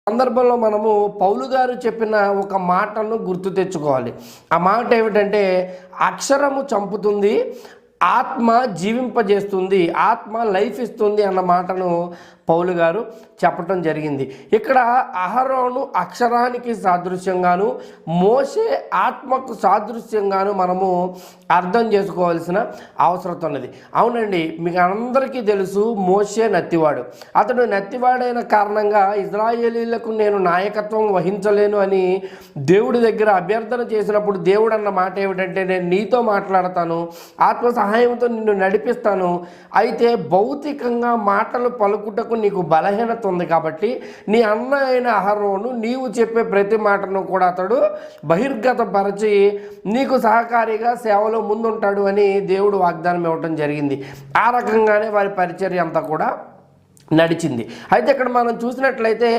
సందర్భంలో మనము పౌలు గారు చెప్పిన ఒక మాటను గుర్తు తెచ్చుకోవాలి. ఆ మాట ఏమిటంటే, అక్షరము చంపుతుంది, ఆత్మ జీవింపజేస్తుంది, ఆత్మ లైఫ్ ఇస్తుంది అన్న మాటను పౌలు గారు చెప్పటం జరిగింది. ఇక్కడ అహరోను అక్షరానికి సాదృశ్యంగాను, మోషే ఆత్మకు సాదృశ్యంగాను మనము అర్థం చేసుకోవాల్సిన అవసరం ఉన్నది. అవునండి, మీకు అందరికీ తెలుసు, మోషే నత్తివాడు. అతడు నత్తివాడైన కారణంగా ఇజ్రాయేలీలకు నేను నాయకత్వం వహించలేను అని దేవుడి దగ్గర అభ్యర్థన చేసినప్పుడు దేవుడు అన్న మాట ఏమిటంటే, నేను నీతో మాట్లాడతాను, ఆత్మ సహాయంతో నిన్ను నడిపిస్తాను, అయితే భౌతికంగా మాటలు పలుకుటకు నీకు బలహీనత ఉంది కాబట్టి నీ అన్న అయిన అహరోను నీవు చెప్పే ప్రతి మాటను కూడా అతడు బహిర్గతపరచి నీకు సహకారిగా సేవలో ముందుంటాడు అని దేవుడు వాగ్దానం ఇవ్వటం జరిగింది. ఆ రకంగానే వారి పరిచర్య అంతా కూడా నడిచింది. అయితే ఇక్కడ మనం చూసినట్లయితే